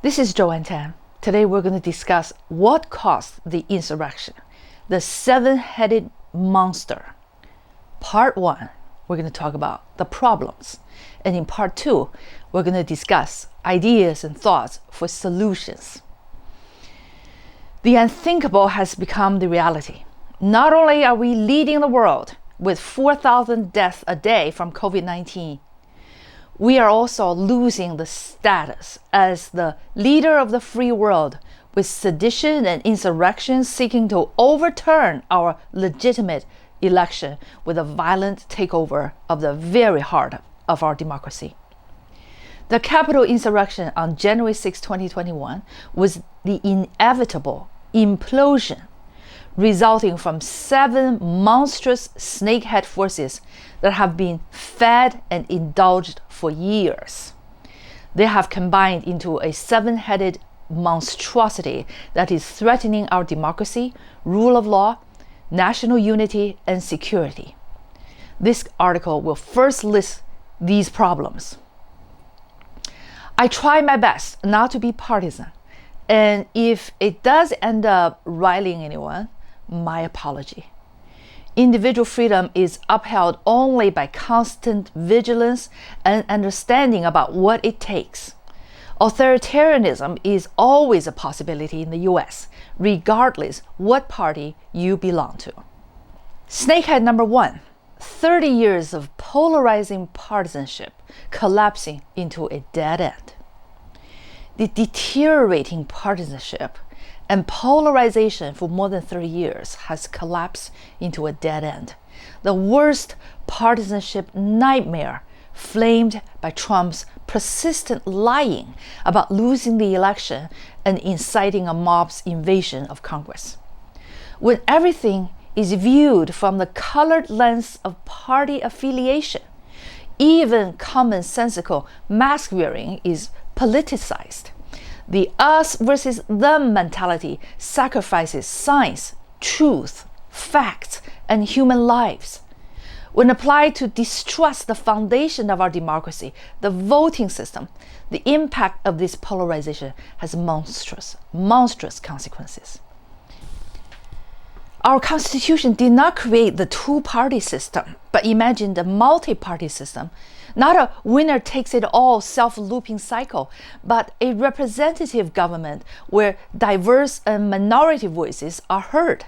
This is Joanne Tan. Today we're going to discuss what caused the insurrection, the seven-headed monster. Part 1, we're going to talk about the problems. And in part 2, we're going to discuss ideas and thoughts for solutions. The unthinkable has become the reality. Not only are we leading the world with 4,000 deaths a day from COVID-19, we are also losing the status as the leader of the free world, with sedition and insurrection seeking to overturn our legitimate election with a violent takeover of the very heart of our democracy. The Capitol Insurrection on January 6, 2021 was the inevitable implosion resulting from 7 monstrous snakehead forces that have been fed and indulged for years. They have combined into a 7-headed monstrosity that is threatening our democracy, rule of law, national unity, and security. This article will first list these problems. I try my best not to be partisan, and if it does end up riling anyone, my apology. Individual freedom is upheld only by constant vigilance and understanding about what it takes. Authoritarianism is always a possibility in the US, regardless what party you belong to. Snakehead number 1, 30 years of polarizing partisanship collapsing into a dead end. The deteriorating partisanship and polarization for more than 30 years has collapsed into a dead end. The worst partisanship nightmare flamed by Trump's persistent lying about losing the election and inciting a mob's invasion of Congress. When everything is viewed from the colored lens of party affiliation, even commonsensical mask wearing is politicized. The us versus them mentality sacrifices science, truth, facts, and human lives. When applied to distrust the foundation of our democracy, the voting system, the impact of this polarization has monstrous consequences. Our Constitution did not create the two-party system, but imagined a multi-party system. Not a winner-takes-it-all self-looping cycle, but a representative government where diverse and minority voices are heard.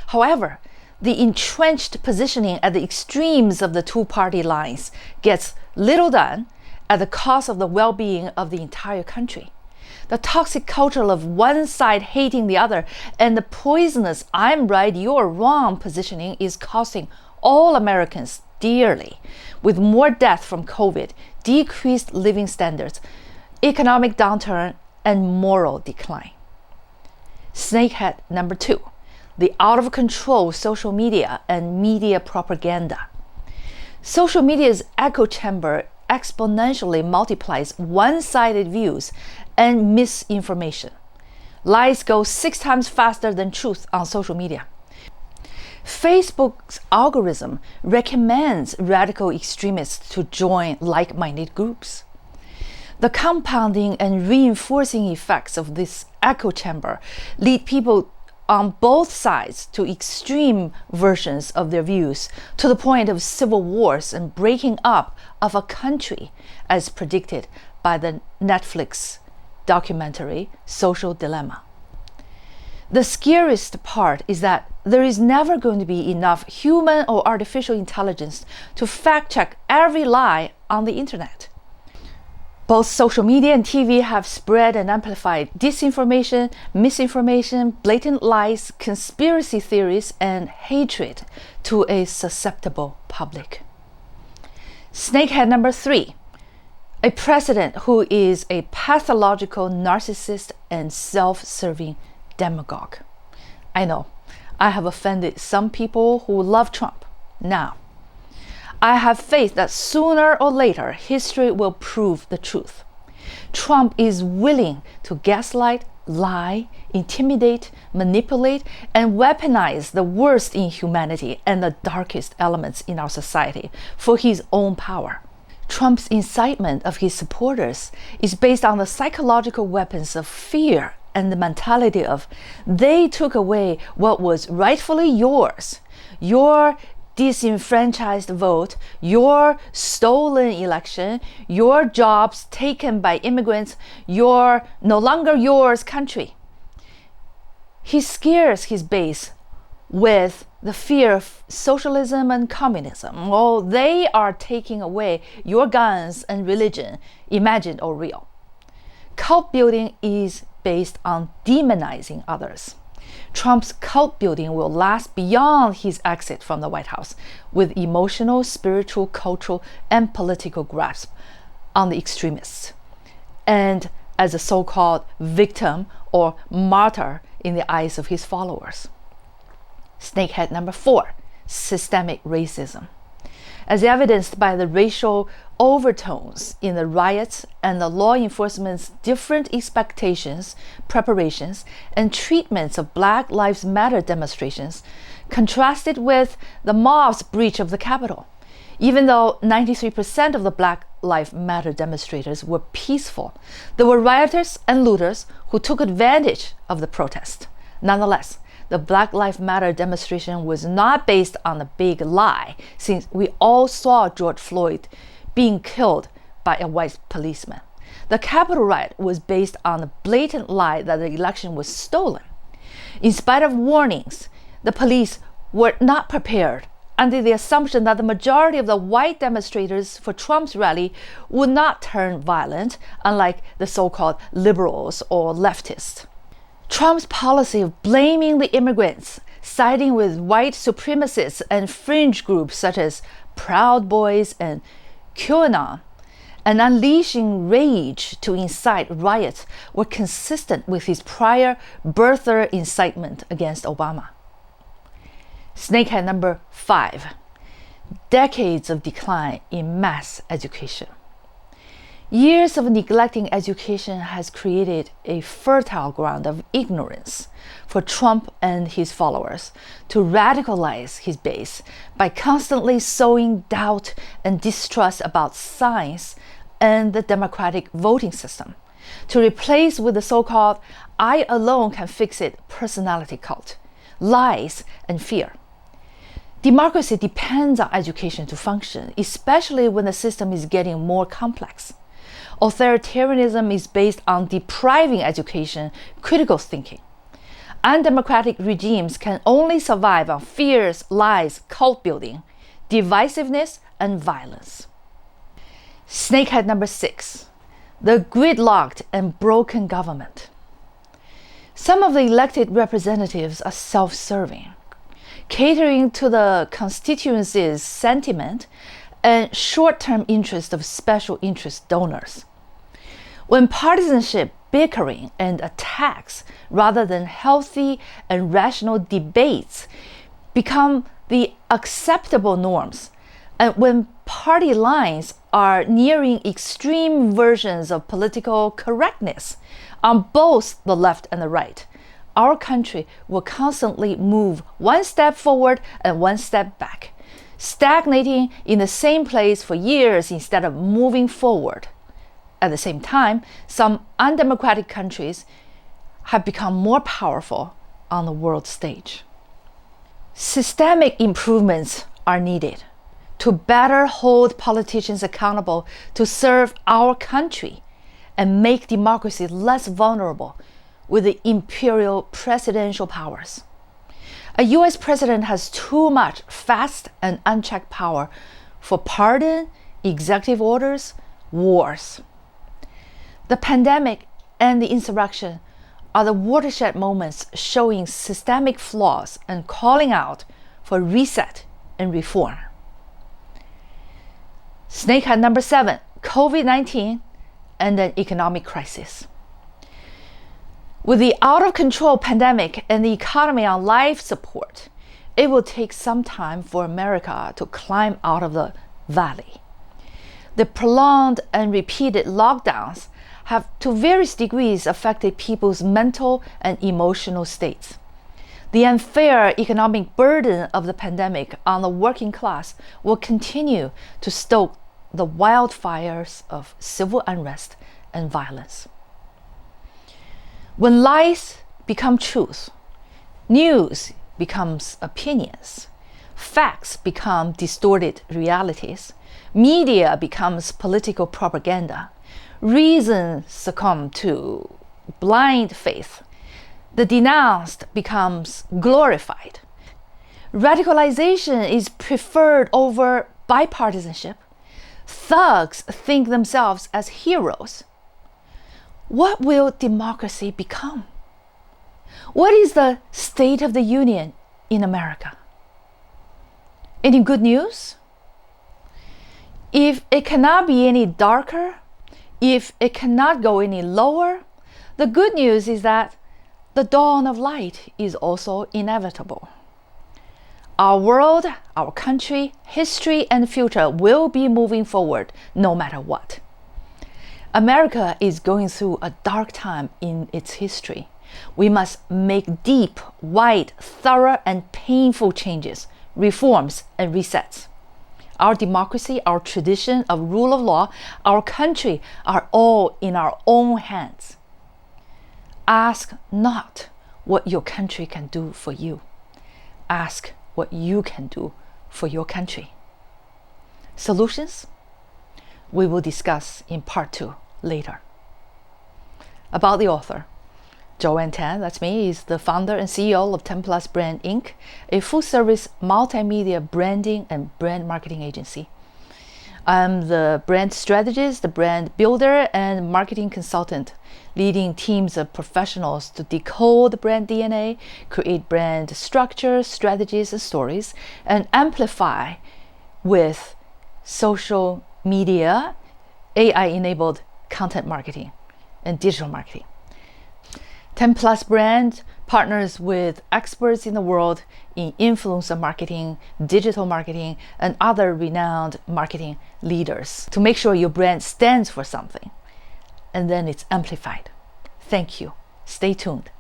However, the entrenched positioning at the extremes of the two-party lines gets little done at the cost of the well-being of the entire country. The toxic culture of one side hating the other and the poisonous "I'm right, you're wrong" positioning is costing all Americans dearly, with more death from COVID, decreased living standards, economic downturn, and moral decline. Snakehead number 2, the out-of-control social media and media propaganda. Social media's echo chamber exponentially multiplies one-sided views and misinformation. Lies go 6 times faster than truth on social media. Facebook's algorithm recommends radical extremists to join like-minded groups. The compounding and reinforcing effects of this echo chamber lead people on both sides to extreme versions of their views, to the point of civil wars and breaking up of a country, as predicted by the Netflix documentary Social Dilemma. The scariest part is that there is never going to be enough human or artificial intelligence to fact-check every lie on the internet. Both social media and TV have spread and amplified disinformation, misinformation, blatant lies, conspiracy theories, and hatred to a susceptible public. Snakehead number 3, a president who is a pathological narcissist and self-serving demagogue. I know, I have offended some people who love Trump. Now, I have faith that sooner or later history will prove the truth. Trump is willing to gaslight, lie, intimidate, manipulate, and weaponize the worst in humanity and the darkest elements in our society for his own power. Trump's incitement of his supporters is based on the psychological weapons of fear and the mentality of they took away what was rightfully yours, your disenfranchised vote, your stolen election, your jobs taken by immigrants, your no longer yours country. He scares his base with the fear of socialism and communism. Oh, they are taking away your guns and religion, imagined or real. Cult building is based on demonizing others. Trump's cult building will last beyond his exit from the White House with emotional, spiritual, cultural, and political grasp on the extremists, and as a so-called victim or martyr in the eyes of his followers. Snakehead number 4, systemic racism. As evidenced by the racial overtones in the riots and the law enforcement's different expectations, preparations, and treatments of Black Lives Matter demonstrations, contrasted with the mob's breach of the Capitol. Even though 93% of the Black Lives Matter demonstrators were peaceful, there were rioters and looters who took advantage of the protest. Nonetheless, the Black Lives Matter demonstration was not based on a big lie, since we all saw George Floyd being killed by a white policeman. The Capitol riot was based on a blatant lie that the election was stolen. In spite of warnings, the police were not prepared under the assumption that the majority of the white demonstrators for Trump's rally would not turn violent, unlike the so-called liberals or leftists. Trump's policy of blaming the immigrants, siding with white supremacists and fringe groups such as Proud Boys and QAnon, and unleashing rage to incite riots were consistent with his prior birther incitement against Obama. Snakehead number 5, decades of decline in mass education. Years of neglecting education has created a fertile ground of ignorance for Trump and his followers to radicalize his base by constantly sowing doubt and distrust about science and the democratic voting system, to replace with the so-called I alone can fix it personality cult, lies and fear. Democracy depends on education to function, especially when the system is getting more complex. Authoritarianism is based on depriving education critical thinking. Undemocratic regimes can only survive on fears, lies, cult building, divisiveness, and violence. Snakehead number 6, the gridlocked and broken government. Some of the elected representatives are self-serving, catering to the constituency's sentiment and short-term interest of special interest donors. When partisanship, bickering, and attacks, rather than healthy and rational debates, become the acceptable norms, and when party lines are nearing extreme versions of political correctness on both the left and the right, our country will constantly move one step forward and one step back, stagnating in the same place for years instead of moving forward. At the same time, some undemocratic countries have become more powerful on the world stage. Systemic improvements are needed to better hold politicians accountable to serve our country and make democracy less vulnerable with the imperial presidential powers. A US president has too much fast and unchecked power for pardon, executive orders, wars. The pandemic and the insurrection are the watershed moments showing systemic flaws and calling out for reset and reform. Snakehead number 7, COVID-19 and an economic crisis. With the out-of-control pandemic and the economy on life support, it will take some time for America to climb out of the valley. The prolonged and repeated lockdowns have to various degrees affected people's mental and emotional states. The unfair economic burden of the pandemic on the working class will continue to stoke the wildfires of civil unrest and violence. When lies become truth, news becomes opinions, facts become distorted realities, media becomes political propaganda, reason succumbs to blind faith, the denounced becomes glorified, radicalization is preferred over bipartisanship, thugs think themselves as heroes. What will democracy become? What is the state of the union in America? Any good news? If it cannot be any darker, if it cannot go any lower, the good news is that the dawn of light is also inevitable. Our world, our country, history, and future will be moving forward no matter what. America is going through a dark time in its history. We must make deep, wide, thorough, and painful changes, reforms, and resets. Our democracy, our tradition of rule of law, our country are all in our own hands. Ask not what your country can do for you. Ask what you can do for your country. Solutions? We will discuss in part 2 later. About the author. Joanne Tan, that's me, is the founder and CEO of 10 Plus Brand Inc., a full-service multimedia branding and brand marketing agency. I'm the brand strategist, the brand builder, and marketing consultant, leading teams of professionals to decode brand DNA, create brand structure, strategies, and stories, and amplify with social media, AI-enabled content marketing, and digital marketing. 10 Plus Brand partners with experts in the world in influencer marketing, digital marketing, and other renowned marketing leaders to make sure your brand stands for something, and then it's amplified. Thank you. Stay tuned.